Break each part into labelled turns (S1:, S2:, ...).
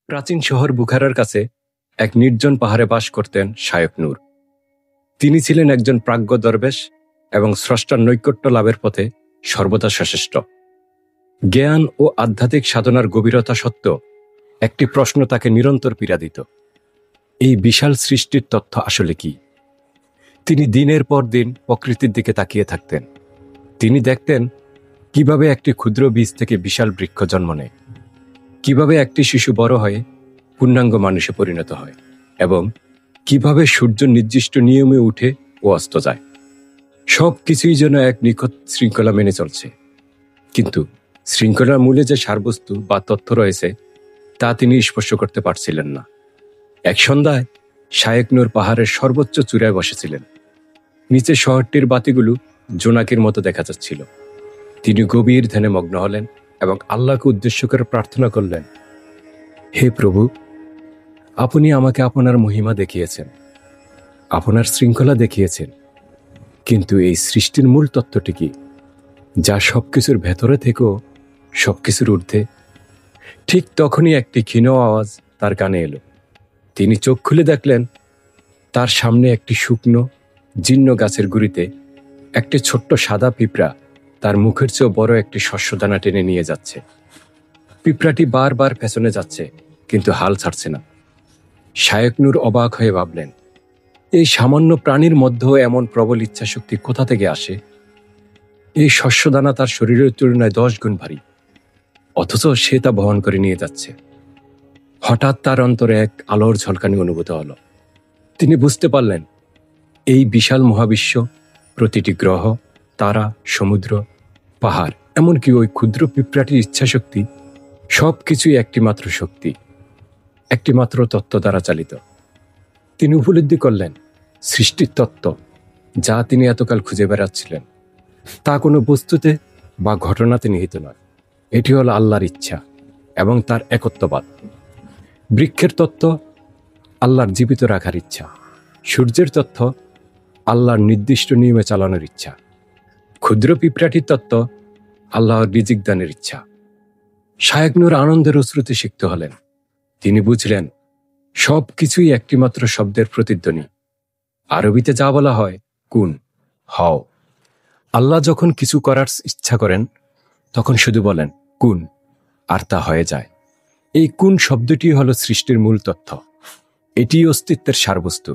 S1: প্রাচীন শহর বুখারার কাছে এক নির্জন পাহাড়ে বাস করতেন শায়খ নূর। তিনি ছিলেন একজন প্রাজ্ঞ দরবেশ এবং স্রষ্টার নৈকট্য লাভের পথে সর্বদা সচেষ্ট। জ্ঞান ও আধ্যাত্মিক সাধনার গভীরতা সত্ত্বেও একটি প্রশ্ন তাকে নিরন্তর পীড়া দিত। এই বিশাল সৃষ্টির তথ্য আসলে কি? তিনি দিনের পর দিন প্রকৃতির দিকে তাকিয়ে থাকতেন। তিনি দেখতেন কিভাবে একটি ক্ষুদ্র বীজ থেকে বিশাল বৃক্ষ জন্ম নেয়, কিভাবে একটি শিশু বড় হয়ে পূর্ণাঙ্গ মানুষে পরিণত হয় এবং কিভাবে সূর্য নির্দিষ্ট নিয়মে উঠে ও অস্ত যায়। সব কিছুই যেন এক নিখুঁত শৃঙ্খলা মেনে চলছে, কিন্তু শৃঙ্খলার মূলে যে সারবস্তু বা তথ্য রয়েছে তা তিনি স্পর্শ করতে পারছিলেন না। এক সন্ধ্যায় শায়খ নূর পাহাড়ের সর্বোচ্চ চূড়ায় বসেছিলেন। নিচে শহরটির বাতিগুলো জোনাকির মতো দেখা যাচ্ছিল। তিনি গভীর ধ্যানে মগ্ন হলেন এবং আল্লাহকে উদ্দেশ্য করে প্রার্থনা করলেন, হে প্রভু, আপনি আমাকে আপনার মহিমা দেখিয়েছেন, আপনার শৃঙ্খলা দেখিয়েছেন, কিন্তু এই সৃষ্টির মূল তত্ত্বটি কি, যা সবকিছুর ভেতরে থেকেও সবকিছুর ঊর্ধ্বে? ঠিক তখনই একটি ক্ষীণ আওয়াজ তার কানে এলো। তিনি চোখ খুলে দেখলেন তার সামনে একটি শুকনো জীর্ণ গাছের গুঁড়িতে একটি ছোট্ট সাদা পিঁপড়া তার মুখের চেয়েও বড় একটি শস্যদানা টেনে নিয়ে যাচ্ছে। পিঁপড়াটি বারবার পেছনে যাচ্ছে, কিন্তু হাল ছাড়ছে না। শায়খ নূর অবাক হয়ে ভাবলেন, এই সামান্য প্রাণীর মধ্যেও এমন প্রবল ইচ্ছাশক্তি কোথা থেকে আসে? এই শস্যদানা তার শরীরের তুলনায় 10 গুণ ভারী, অথচ সে তা বহন করে নিয়ে যাচ্ছে। হঠাৎ তার অন্তরে এক আলোর ঝলকানি অনুভূত হলো। তিনি বুঝতে পারলেন, এই বিশাল মহাবিশ্ব, প্রতিটি গ্রহ, তারা, সমুদ্র, পাহাড়, এমনকি ওই ক্ষুদ্র পিঁপড়াটির ইচ্ছাশক্তি, সব কিছুই একটিমাত্র শক্তি, একটিমাত্র তত্ত্ব দ্বারা চালিত। তিনি উপলব্ধি করলেন, সৃষ্টির তত্ত্ব যা তিনি এতকাল খুঁজে বেড়াচ্ছিলেন তা কোনো বস্তুতে বা ঘটনাতে নিহিত নয়। এটি হল আল্লাহর ইচ্ছা এবং তার একত্ববাদ। বৃক্ষের তত্ত্ব আল্লাহর জীবিত রাখার ইচ্ছা, সূর্যের তত্ত্ব আল্লাহর নির্দিষ্ট নিয়মে চালানোর ইচ্ছা, ক্ষুদ্র পিঁপড়াটির তত্ত্ব আল্লাহর রিজিক দানের ইচ্ছা। শায়খ নূর আনন্দের অশ্রুতে সিক্ত হলেন। তিনি বুঝলেন, সব কিছুই একটিমাত্র শব্দের প্রতিধ্বনি। আরবিতে যা বলা হয় কুন, হও। আল্লাহ যখন কিছু করার ইচ্ছা করেন তখন শুধু বলেন কুন, আর তা হয়ে যায়। এই কুন শব্দটি হল সৃষ্টির মূল তথ্য, এটি অস্তিত্বের সারবস্তু।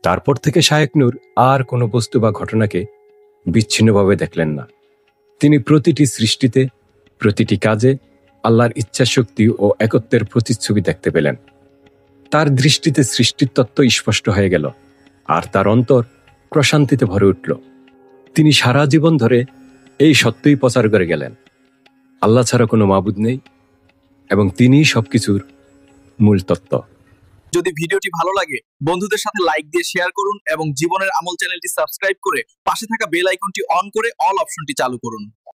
S1: তারপর থেকে শায়খ নূর আর কোনো বস্তু বা ঘটনাকে বিচ্ছিন্নভাবে দেখলেন না। তিনি প্রতিটি সৃষ্টিতে, প্রতিটি কাজে আল্লাহর ইচ্ছাশক্তি ও একত্বের প্রতিচ্ছবি দেখতে পেলেন। তার দৃষ্টিতে সৃষ্টির তত্ত্ব স্পষ্ট হয়ে গেল, আর তার অন্তর প্রশান্তিতে ভরে উঠল। তিনি সারা জীবন ধরে এই সত্যই প্রচার করে গেলেন, আল্লাহ ছাড়া কোনো মাবুদ নেই এবং তিনিই সবকিছুর মূল তত্ত্ব।
S2: যদি ভিডিওটি ভালো লাগে বন্ধুদের সাথে লাইক দিয়ে শেয়ার করুন এবং জীবনের আমল চ্যানেলটি সাবস্ক্রাইব করে পাশে থাকা বেল আইকনটি অন করে অল অপশনটি চালু করুন।